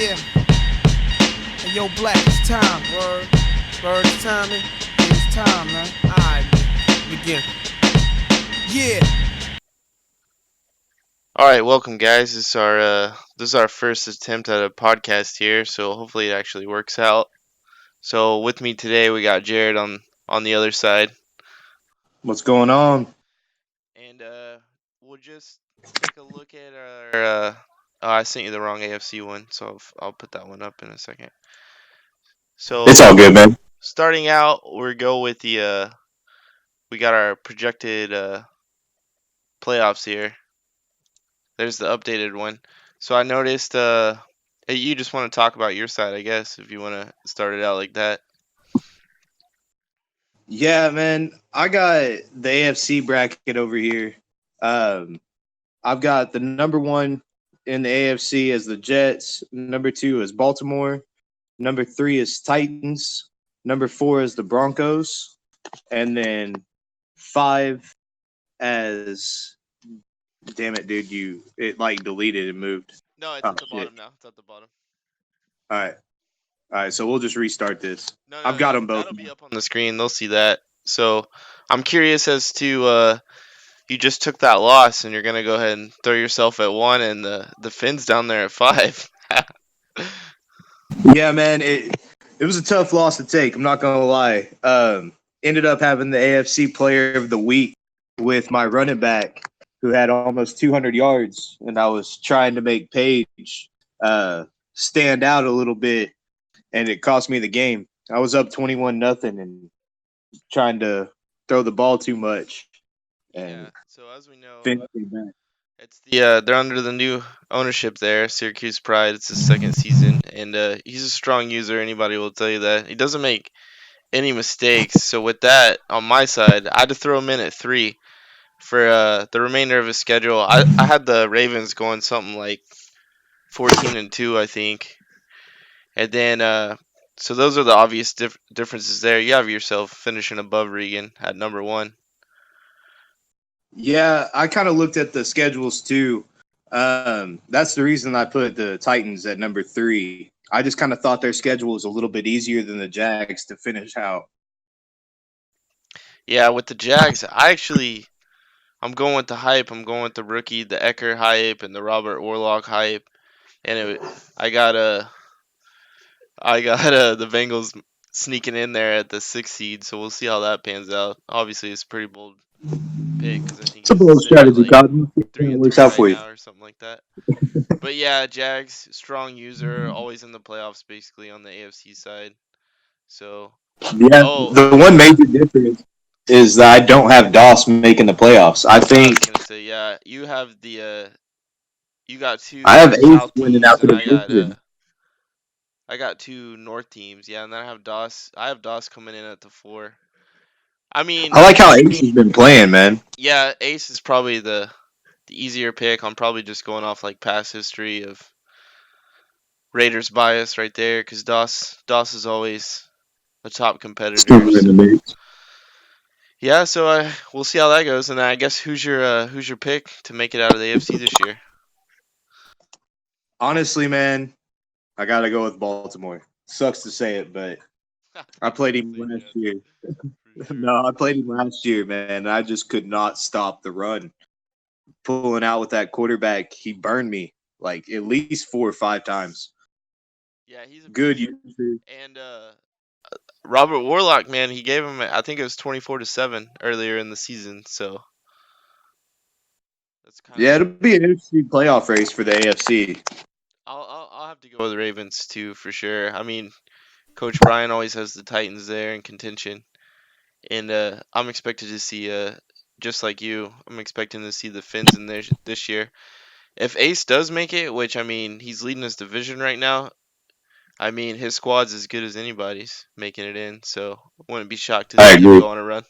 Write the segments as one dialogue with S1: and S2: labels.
S1: Yeah. Hey, yo, Black, it's time. Word. Word, it's timing. Yeah, it's time, man. Alright, man. Begin. Yeah.
S2: All right, welcome guys. This is our first attempt at a podcast here, so hopefully it actually works out. So with me today we got Jared on the other side,
S3: What's going on?
S2: and we'll just take a look at our. Oh, I sent you the wrong AFC one, so I'll put that one up in a second.
S3: It's all
S2: So
S3: good, man.
S2: starting out, we're go with the we got our projected playoffs here. There's the updated one. So I noticed hey, you just want to talk about your side, I guess, if you want to start it out like that.
S3: Yeah, man. I got the AFC bracket over here. Um, I've got the number one in the AFC as the Jets. Number two is Baltimore. Number three is Titans. Number four is the Broncos. And then five as damn it, dude, it like deleted and moved.
S2: No, it's
S3: Oh
S2: at the
S3: shit.
S2: bottom now. It's at the bottom.
S3: All right. All right, so we'll just restart this.
S2: No,
S3: I've
S2: no,
S3: got them both.
S2: that'll be up on the screen. They'll see that. So I'm curious as to you just took that loss and you're gonna go ahead and throw yourself at one and the Finns down there at five.
S3: Yeah, man, it was a tough loss to take. I'm not gonna lie. Ended up having the AFC Player of the Week with my running back, who had almost 200 yards, and I was trying to make Page stand out a little bit, and it cost me the game. I was up 21-0 and trying to throw the ball too much,
S2: Yeah.
S3: and
S2: So as we know,
S3: Finn came back.
S2: it's the they're under the new ownership there, Syracuse Pride. It's his second season, and he's a strong user. Anybody will tell you that he doesn't make any mistakes. So with that on my side, I had to throw him in at three for the remainder of his schedule. I had the Ravens going something like 14-2, I think, and then so those are the obvious differences there. You have yourself finishing above Regan at number one.
S3: Yeah, I kind of looked at the schedules too. That's the reason I put the Titans at number three. I just kind of thought their schedule was a little bit easier than the Jags to finish out.
S2: Yeah, with the Jags, I'm going with the hype. I'm going with the rookie, the Ecker hype, and the Robert Warlock hype. And I got the Bengals sneaking in there at the sixth seed, so we'll see how that pans out. Obviously, it's a pretty bold pick because I think
S3: It's a
S2: he's
S3: bold
S2: sitting at
S3: strategy,
S2: like
S3: Cotton. It
S2: three and
S3: works
S2: three
S3: out
S2: right
S3: for you.
S2: now or something like that. But yeah, Jags strong user, always in the playoffs, basically on the AFC side. So
S3: Yeah,
S2: oh,
S3: the one major difference is that I don't have Doss making the playoffs. I
S2: that's what I
S3: think
S2: was gonna say. Yeah, you have the you got
S3: I
S2: two
S3: have Ace
S2: South
S3: winning
S2: teams,
S3: out to
S2: and
S3: the division.
S2: I got two North teams. Yeah, and then I have Doss. I have Doss coming in at the four. I
S3: I
S2: mean,
S3: like how Ace has been playing, man.
S2: yeah, Ace is probably the easier pick. I'm probably just going off like past history of Raiders bias right there, because Doss is always a top competitor.
S3: Super in the
S2: So
S3: mix.
S2: yeah, so we'll see how that goes. And I guess who's your pick to make it out of the AFC this year?
S3: Honestly, man, I gotta go with Baltimore. Sucks to say it, but I
S2: You
S3: played
S2: gotta
S3: him
S2: say
S3: last
S2: Jets
S3: year.
S2: for sure.
S3: No, I played him last year, man. I just could not stop the run. Pulling out with that quarterback, he burned me like at least 4 or 5 times.
S2: Yeah, he's a
S3: Good
S2: beast.
S3: usage.
S2: And Robert Warlock, man, he gave him I think it was 24-7 earlier in the season. So that's kind
S3: Yeah,
S2: of
S3: it'll be an interesting playoff race for the AFC.
S2: I'll have to go with the Ravens too for sure. I mean, Coach Brian always has the Titans there in contention, and I'm expected to see just like you, I'm expecting to see the Finns in there this year. If Ace does make it, which I mean he's leading his division right now, I mean his squad's as good as anybody's making it in, so I wouldn't be shocked to
S3: I
S2: see him
S3: agree.
S2: go on a run.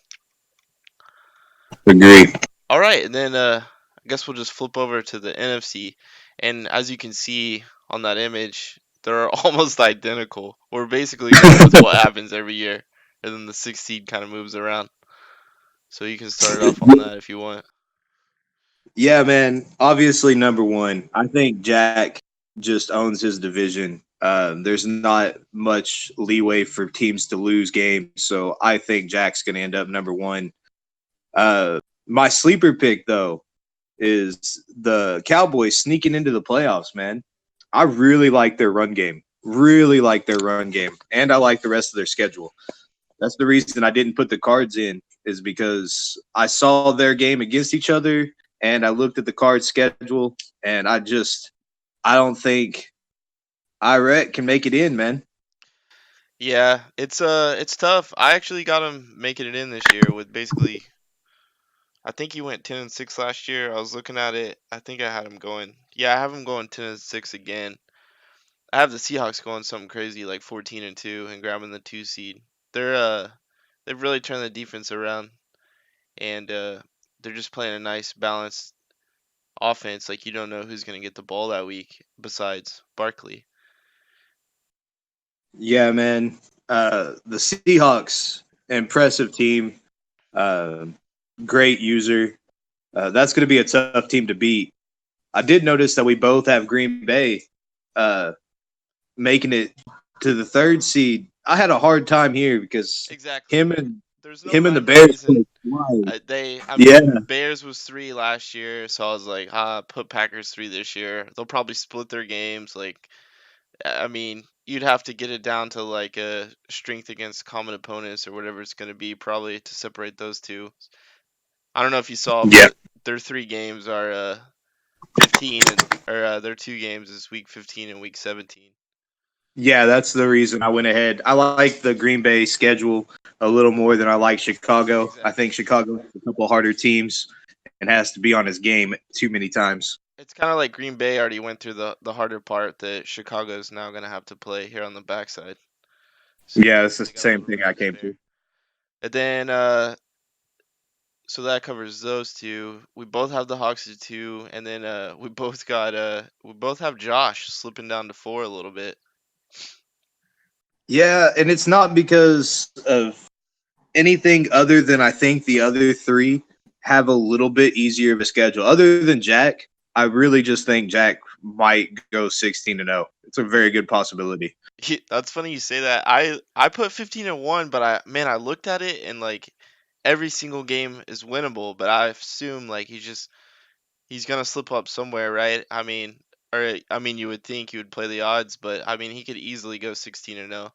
S3: Agree.
S2: All right, and then I guess we'll just flip over to the NFC, and as you can see on that image, they're almost identical. We're basically going with what happens every year, and then the sixth seed kind of moves around. So you can start it off on that if you want.
S3: Yeah, man. Obviously, number one. I think Jack. just owns his division. There's not much leeway for teams to lose games, so I think Jack's going to end up number one. My sleeper pick, though, is the Cowboys sneaking into the playoffs, man. I really like their run game. Really like their run game. And I like the rest of their schedule. That's the reason I didn't put the Cards in, is because I saw their game against each other and I looked at the Cards schedule and I don't think IREC can make it in, man.
S2: Yeah, it's tough. I actually got him making it in this year with basically. I think he went 10-6 last year. I was looking at it. I think I had him going. Yeah, I have him going 10-6 again. I have the Seahawks going something crazy like 14-2 and grabbing the 2 seed. They've really turned the defense around, and they're just playing a nice balanced offense. Like, you don't know who's gonna get the ball that week besides Barkley.
S3: Yeah, man. The Seahawks, impressive team. Uh, Great user. That's going to be a tough team to beat. I did notice that we both have Green Bay making it to the 3rd seed. I had a hard time here because
S2: Exactly.
S3: him and
S2: There's no
S3: him and the
S2: rhyme or
S3: Bears.
S2: reason. I mean,
S3: Yeah,
S2: Bears was 3 last year, so I was like, put Packers 3 this year. They'll probably split their games. Like, I mean, you'd have to get it down to like a strength against common opponents or whatever it's going to be, probably to separate those two. I don't know if you saw,
S3: yeah,
S2: but their 3 games are 15, or their 2 games is week 15 and week 17.
S3: yeah. That's the reason I went ahead. I like the Green Bay schedule a little more than I like Chicago.
S2: Exactly.
S3: I think Chicago has a couple harder teams and has to be on his game too many times.
S2: It's kind of like Green Bay already went through the harder part that Chicago is now going to have to play here on the backside. So
S3: Yeah, it's the
S2: they got a
S3: same
S2: little
S3: thing
S2: room
S3: I
S2: to
S3: came
S2: spare.
S3: to.
S2: And then, so that covers those two. We both have the Hawks at 2, and then we both have Josh slipping down to 4 a little bit.
S3: Yeah, and it's not because of anything other than I think the other 3 have a little bit easier of a schedule. Other than Jack, I really just think Jack might go 16-0. It's a very good possibility.
S2: That's funny you say that. I put 15-1, but I looked at it and like every single game is winnable, but I assume like he's gonna slip up somewhere, right? I mean, you would think he would play the odds, but I mean, he could easily go 16-0.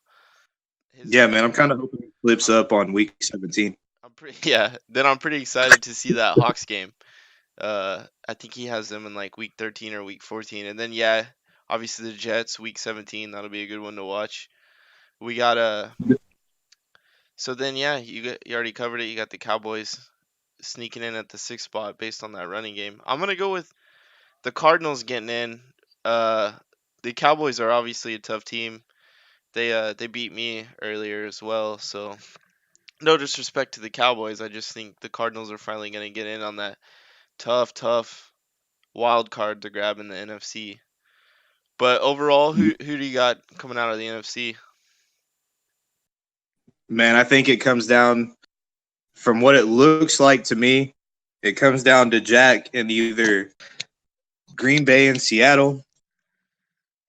S2: His
S3: Yeah, man, I'm kind of hoping he flips up on week 17.
S2: I'm pretty yeah. Then I'm pretty excited to see that Hawks game. I think he has them in like week 13 or week 14, and then yeah, obviously the Jets week 17. That'll be a good one to watch. We got So then yeah, you already covered it. You got the Cowboys sneaking in at the 6th spot based on that running game. I'm gonna go with the Cardinals getting in. Uh, the Cowboys are obviously a tough team. They beat me earlier as well, so no disrespect to the Cowboys. I just think the Cardinals are finally gonna get in on that tough wild card to grab in the NFC. But overall, who do you got coming out of the NFC?
S3: Man, I think it comes down from what it looks like to me. It comes down to Jack in either Green Bay and Seattle,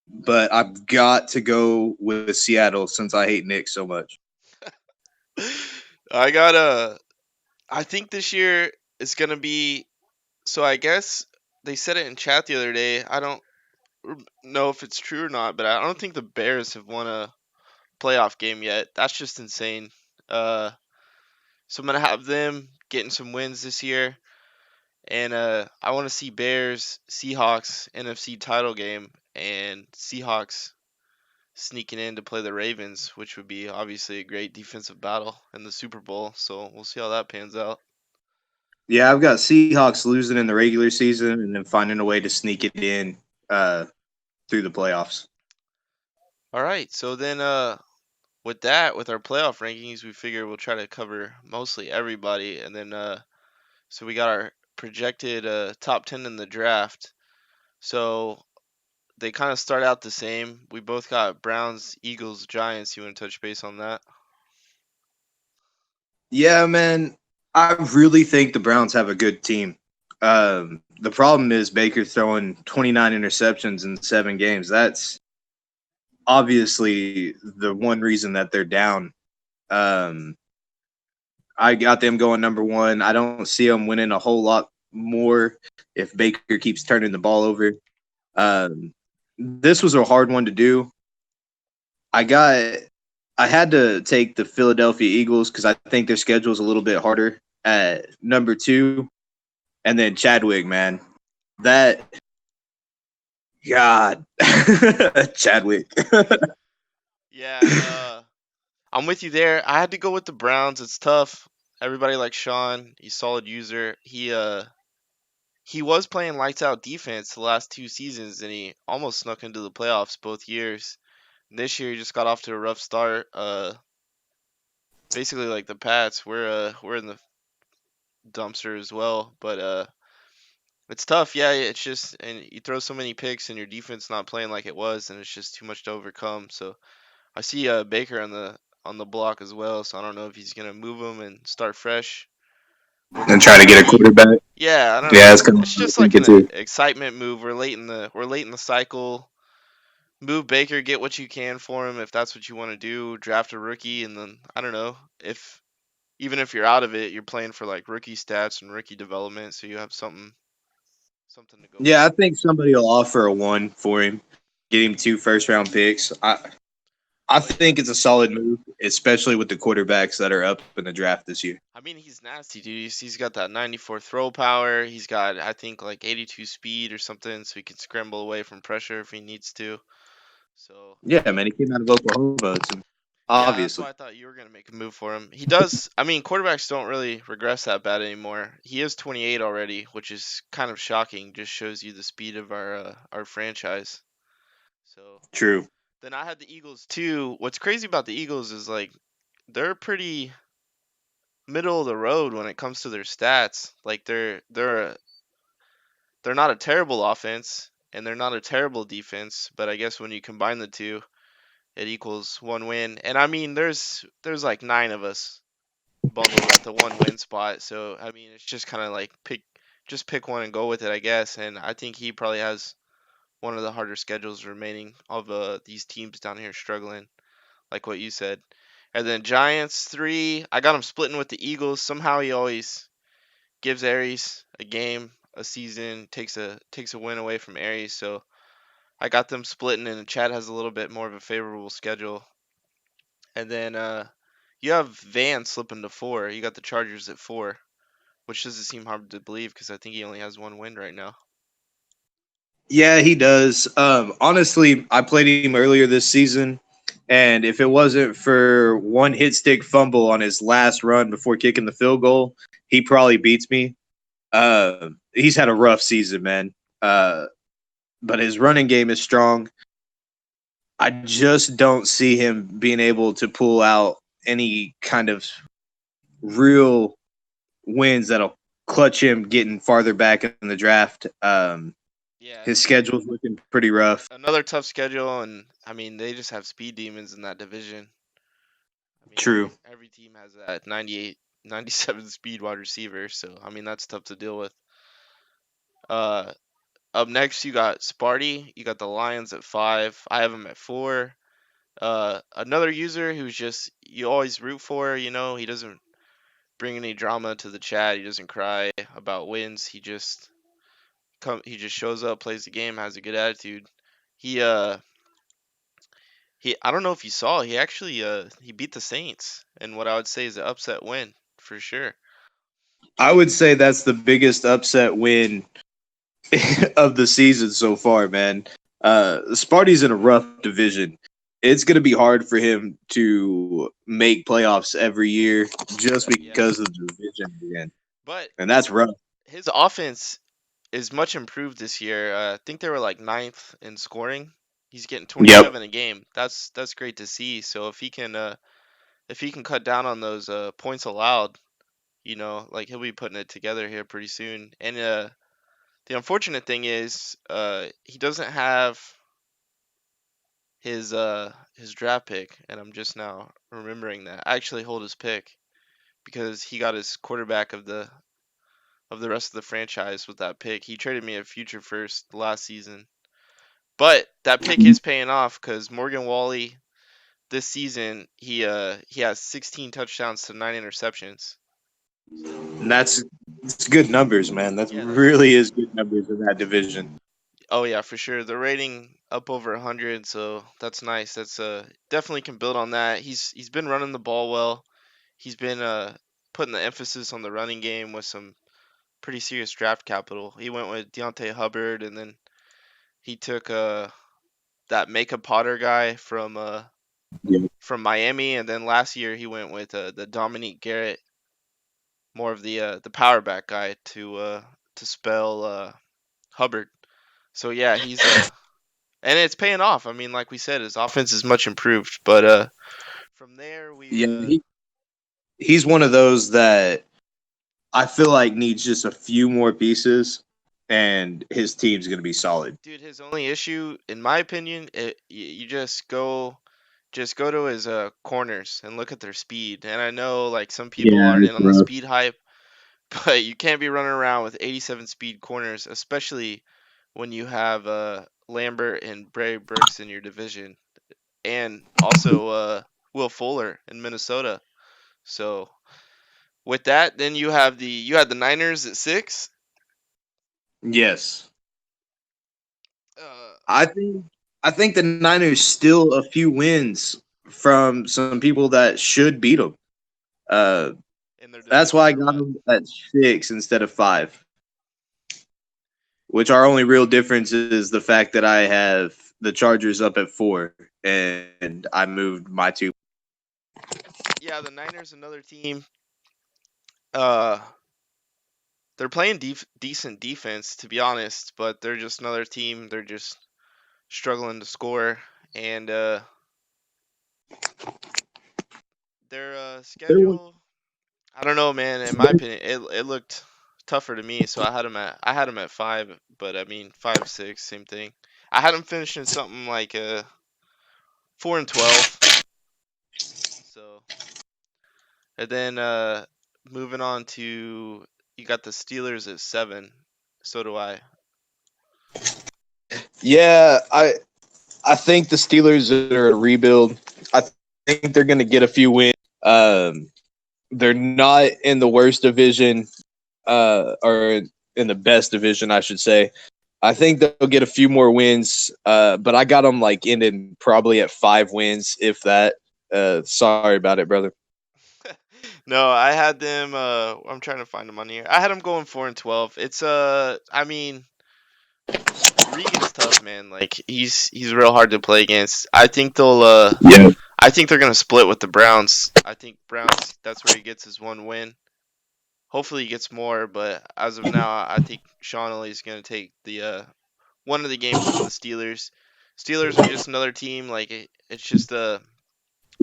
S3: but I've got to go with Seattle since I hate Nick so much.
S2: I got I think this year is gonna be. So I guess they said it in chat the other day. I don't know if it's true or not, but I don't think the Bears have won a playoff game yet. That's just insane. Uh, so I'm gonna have them getting some wins this year, and I want to see Bears Seahawks NFC title game, and Seahawks sneaking in to play the Ravens, which would be obviously a great defensive battle in the Super Bowl. So we'll see how that pans out.
S3: Yeah, I've got Seahawks losing in the regular season and then finding a way to sneak it in through the playoffs.
S2: All right, so then with that, with our playoff rankings, we figure we'll try to cover mostly everybody, and then so we got our projected top 10 in the draft. So they kind of start out the same. We both got Browns, Eagles, Giants. You want to touch base on that?
S3: Yeah, man, I really think the Browns have a good team. The problem is Baker throwing 29 interceptions in 7 games. That's obviously the one reason that they're down. Um, I got them going number one. I don't see them winning a whole lot more if Baker keeps turning the ball over. This was a hard one to do. I got I had to take the Philadelphia Eagles because I think their schedule is a little bit harder at number two, and then Chadwick, man, that God, Chadwick.
S2: Yeah, I'm with you there. I had to go with the Browns. It's tough. Everybody likes Sean. He's a solid user. He was playing lights out defense the last 2 seasons, and he almost snuck into the playoffs both years. This year, he just got off to a rough start. Basically like the Pats, we're in the dumpster as well. But it's tough. Yeah, it's just and you throw so many picks and your defense not playing like it was, and it's just too much to overcome. So I see Baker on the block as well. So I don't know if he's gonna move him and start fresh with
S3: And try to get a
S2: Rookie.
S3: quarterback.
S2: Yeah, I don't
S3: Yeah,
S2: know.
S3: it's kind of
S2: It's just like
S3: thinking
S2: an
S3: too.
S2: excitement move. We're late in the cycle. Move Baker, get what you can for him if that's what you want to do. Draft a rookie, and then I don't know if even if you're out of it, you're playing for like rookie stats and rookie development, so you have something to go
S3: Yeah, I
S2: for.
S3: think somebody will offer a one for him, get him 2 first-round picks. I
S2: But
S3: think it's a solid move, especially with the quarterbacks that are up in the draft this year.
S2: I mean, he's nasty, dude. He's got that 94 throw power. He's got I think like 82 speed or something, so he can scramble away from pressure if he needs to. So
S3: Yeah, man, he came out of Oklahoma, so
S2: yeah, that's
S3: obviously.
S2: why I thought you were gonna make a move for him. He does. I mean, quarterbacks don't really regress that bad anymore. He is 28 already, which is kind of shocking. Just shows you the speed of our franchise. So
S3: True.
S2: then I had the Eagles too. What's crazy about the Eagles is like they're pretty middle of the road when it comes to their stats. Like they're not a terrible offense and they're not a terrible defense, but I guess when you combine the two, it equals one win. And I mean, there's like 9 of us bundled at the one win spot. So I mean, it's just kind of like pick one and go with it, I guess. And I think he probably has one of the harder schedules remaining of these teams down here struggling, like what you said. And then Giants 3, I got him splitting with the Eagles. Somehow he always gives Aries a game, a season, takes a win away from Aries. So I got them splitting, and Chad has a little bit more of a favorable schedule. And then you have Van slipping to 4. You got the Chargers at 4, which doesn't seem hard to believe because I think he only has one win right now.
S3: Yeah, he does. Honestly, I played him earlier this season, and if it wasn't for one hit stick fumble on his last run before kicking the field goal, he probably beats me. He's had a rough season, man. But his running game is strong. I just don't see him being able to pull out any kind of real wins that'll clutch him getting farther back in the draft.
S2: Yeah,
S3: His schedule's looking pretty rough.
S2: another tough schedule, and I mean they just have speed demons in that division. I mean
S3: True.
S2: every team has that 98, 97 speed wide receiver, so I mean that's tough to deal with. Uh, Up next you got Sparty. You got the Lions at 5. I have him at 4. Another user who's just you always root for. You know, he doesn't bring any drama to the chat. He doesn't cry about wins. He just shows up, plays the game, has a good attitude. He I don't know if you saw, he actually he beat the Saints in what I would say is an upset win for sure.
S3: I would say that's the biggest upset win of the season so far, man. Sparty's in a rough division. It's going to be hard for him to make playoffs every year just
S2: Yeah.
S3: because of the division again.
S2: But
S3: And that's rough.
S2: his offense is much improved this year. I think they were like 9th in scoring. He's getting 27 a game. That's great to see. So if he can cut down on those points allowed, you know, like he'll be putting it together here pretty soon. And the unfortunate thing is he doesn't have his draft pick, and I'm just now remembering that. I actually hold his pick because he got his quarterback of of the rest of the franchise with that pick. He traded me a future first last season. But that pick is paying off because Morgan Wally this season he has 16 touchdowns to 9 interceptions.
S3: And it's good numbers, man. That
S2: Yeah,
S3: really is good numbers in that division.
S2: oh yeah, for sure. The rating up over 100, so that's nice. That's definitely can build on that. He's been running the ball well. He's been putting the emphasis on the running game with some pretty serious draft capital. He went with Deontay Hubbard, and then he took that Micah Potter guy
S3: Yeah.
S2: from Miami, and then last year he went with the Dominique Garrett, more of the power back guy to spell Hubbard. So yeah, he's and it's paying off. I mean, like we said, his offense is much improved. But from there, we
S3: He's one of those that I feel like needs just a few more pieces, and his team's going to be solid.
S2: dude, his only issue, in my opinion, you just go to his corners and look at their speed. And I know like some people
S3: Yeah,
S2: aren't in
S3: it's
S2: on the
S3: rough.
S2: speed hype, but you can't be running around with 87 speed corners, especially when you have Lambert and Bray Brooks in your division, and also Will Fuller in Minnesota. So with that, then you had the Niners at 6.
S3: Yes.
S2: Uh,
S3: I think the Niners still a few wins from some people that should beat them.
S2: in their
S3: That's why I
S2: division or
S3: got
S2: what?
S3: them at 6 instead of 5. Which our only real difference is the fact that I have the Chargers up at 4, and I moved my 2.
S2: Yeah, the Niners, another team. Uh, they're playing decent defense, to be honest, but they're just another team. They're just struggling to score, and their
S3: They're one.
S2: schedule. I don't know, man. In my opinion, it looked tougher to me, so I had them at 5, but I mean 5-6, same thing. I had them finishing something like 4-12. So, and then moving on to, you got the Steelers at 7. So do I.
S3: Yeah, I think the Steelers are a rebuild. I think they're going to get a few wins. They're not in the worst division, or in the best division, I should say. I think they'll get a few more wins, but I got them like ending probably at 5 wins, if that. Sorry about it, brother.
S2: No, I had them. I'm trying to find them on here. I had them going 4-12. It's I mean, Regan's tough, man. Like he's real hard to play against. I think they'll
S3: Yeah.
S2: I think they're gonna split with the Browns. I think Browns, that's where he gets his 1 win. Hopefully he gets more, but as of now, I think Sean Elliott's gonna take the one of the games from the Steelers. Steelers are just another team. Like it's just a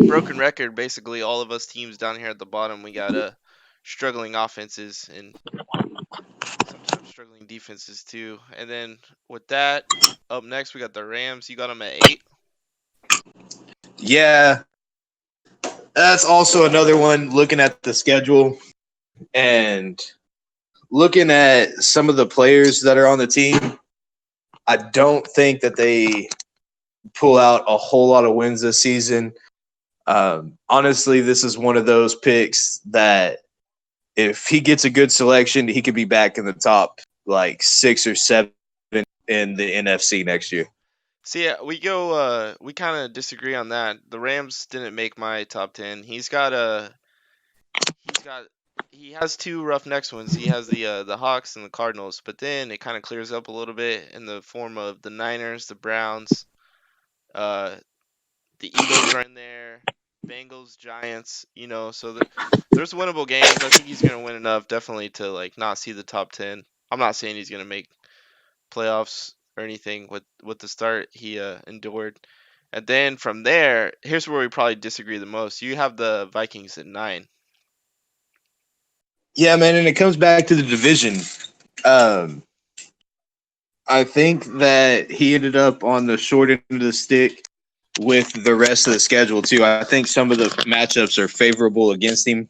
S2: broken record. Basically, all of us teams down here at the bottom, we got struggling offenses and sometimes struggling defenses too. And then with that, up next we got the Rams. You got them at 8.
S3: Yeah, that's also another one. Looking at the schedule and looking at some of the players that are on the team, I don't think that they pull out a whole lot of wins this season. Honestly, this is one of those picks that if he gets a good selection, he could be back in the top like 6 or 7 in the NFC next year.
S2: See, we kind of disagree on that. The Rams didn't make my top 10. He has 2 rough next ones. He has the Hawks and the Cardinals, but then it kind of clears up a little bit in the form of the Niners, the Browns, uh, the Eagles are in there, Bengals, Giants. So there's winnable games. I think he's gonna win enough, definitely, to like not see the top 10. I'm not saying he's gonna make playoffs or anything with the start he endured. And then from there, here's where we probably disagree the most. You have the Vikings at 9.
S3: Yeah, man, and it comes back to the division. I think that he ended up on the short end of the stick with the rest of the schedule too. I think some of the matchups are favorable against him.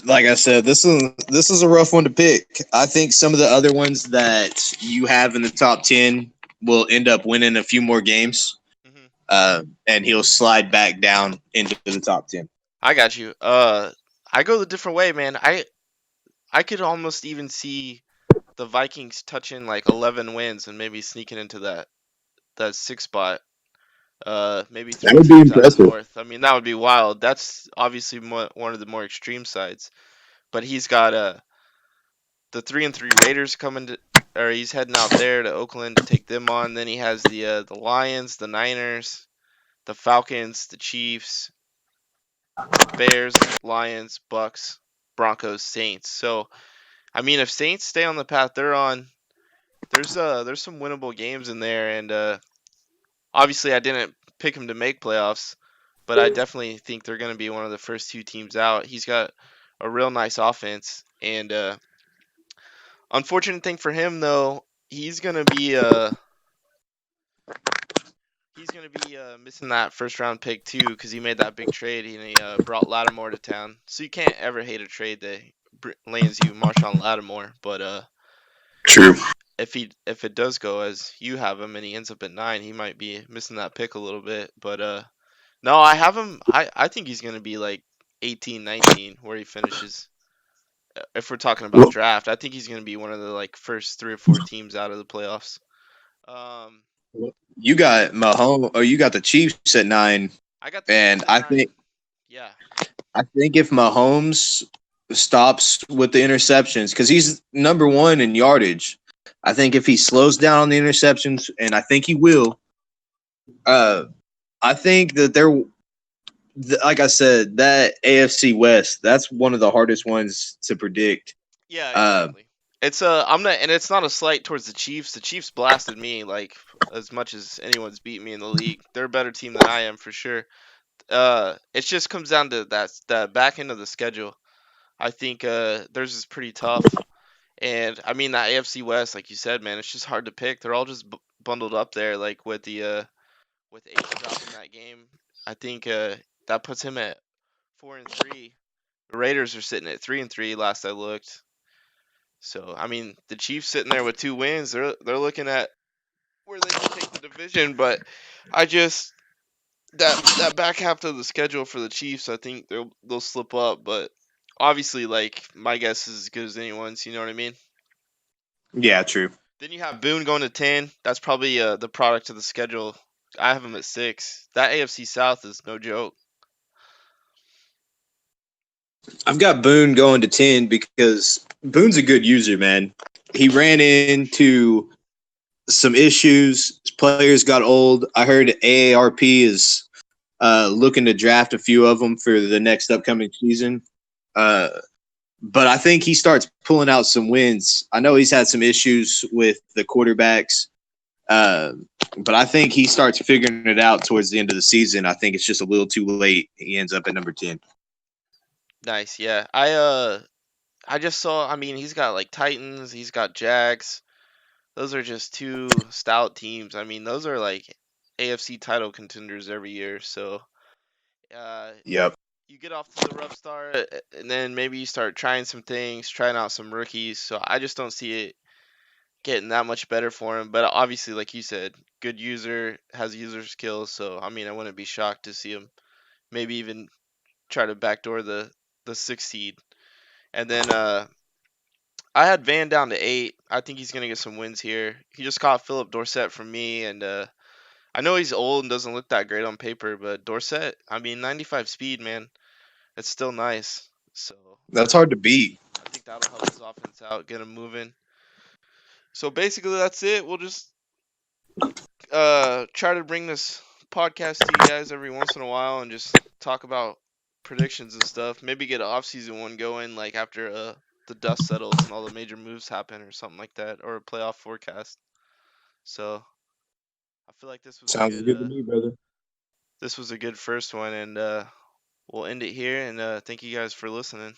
S3: like I said, this is a rough one to pick. I think some of the other ones that you have in the top 10 will end up winning a few more games,
S2: Hmm.
S3: and he'll slide back down into the top 10.
S2: I got you. I go the different way, man. I could almost even see the Vikings touching like 11 wins and maybe sneaking into that sixth spot. Maybe
S3: That
S2: three
S3: would be
S2: teams out of the
S3: impressive.
S2: North. I mean, that would be wild. That's obviously one of the more extreme sides. But he's got the 3-3 Raiders coming to, or he's heading out there to Oakland to take them on. Then he has the Lions, the Niners, the Falcons, the Chiefs, Bears, Lions, Bucks, Broncos, Saints. So I mean, if Saints stay on the path they're on, there's some winnable games in there, and obviously I didn't pick him to make playoffs, but I definitely think they're going to be one of the first two teams out. He's got a real nice offense, and unfortunate thing for him though, he's gonna be missing that first round pick too because he made that big trade and he brought Lattimore to town. So you can't ever hate a trade that lands you Marshawn Lattimore, but
S3: True.
S2: if it does go as you have him and he ends up at 9, he might be missing that pick a little bit. But no, I have him. I think he's gonna be like 18, 19 where he finishes. If we're talking about
S3: Well,
S2: draft, I think he's gonna be one of the like first 3 or 4 teams out of the playoffs. Um,
S3: you got Mahomes, or you got the Chiefs at 9,
S2: I got the
S3: and
S2: Chiefs at 9. Yeah.
S3: I think if Mahomes stops with the interceptions, because he's number one in yardage, I think if he slows down on the interceptions, and I think he will, uh, I think that like I said, that AFC West, that's one of the hardest ones to predict.
S2: Yeah,
S3: Uh,
S2: exactly. It's I'm not, and it's not a slight towards the Chiefs. The Chiefs blasted me like as much as anyone's beat me in the league. They're a better team than I am for sure. It just comes down to that back end of the schedule. I think theirs is pretty tough, and I mean that AFC West, like you said, man, it's just hard to pick. They're all just bundled up there, like with Aiden dropping that game. I think that puts him at 4-3. The Raiders are sitting at 3-3 last I looked. So I mean, the Chiefs sitting there with 2 wins. They're looking at where they can take the division, but I just that back half of the schedule for the Chiefs, I think they'll slip up. But obviously, like my guess is as good as anyone's. You know what I mean?
S3: yeah, true.
S2: Then you have Boone going to 10. That's probably the product of the schedule. I have him at 6. That AFC South is no joke.
S3: I've got Boone going to 10 because Boone's a good user, man. He ran into some issues. His players got old. I heard AARP is looking to draft a few of them for the next upcoming season. Uh, but I think he starts pulling out some wins. I know he's had some issues with the quarterbacks, uh, but I think he starts figuring it out towards the end of the season. I think it's just a little too late. He ends up at number 10.
S2: Nice, yeah. I just saw. I mean, he's got like Titans. He's got Jags. Those are just two stout teams. I mean, those are like AFC title contenders every year. So uh,
S3: Yep.
S2: you get off to the rough start, and then maybe you start trying some things, trying out some rookies. So I just don't see it getting that much better for him. But obviously, like you said, good user, has user skills. So I mean, I wouldn't be shocked to see him maybe even try to backdoor the 6th seed. And then I had Van down to 8. I think he's gonna get some wins here. He just caught Philip Dorsett from me, and I know he's old and doesn't look that great on paper, but Dorsett, I mean, 95 speed, man, it's still nice. So
S3: That's hard to beat.
S2: I think that'll help his offense out, get him moving. So basically, that's it. We'll just try to bring this podcast to you guys every once in a while and just talk about predictions and stuff. Maybe get an off-season one going, like after the dust settles and all the major moves happen or something like that, or a playoff forecast. So I feel like
S3: Sounds good to me, brother.
S2: this was a good first one, and we'll end it here. And thank you guys for listening.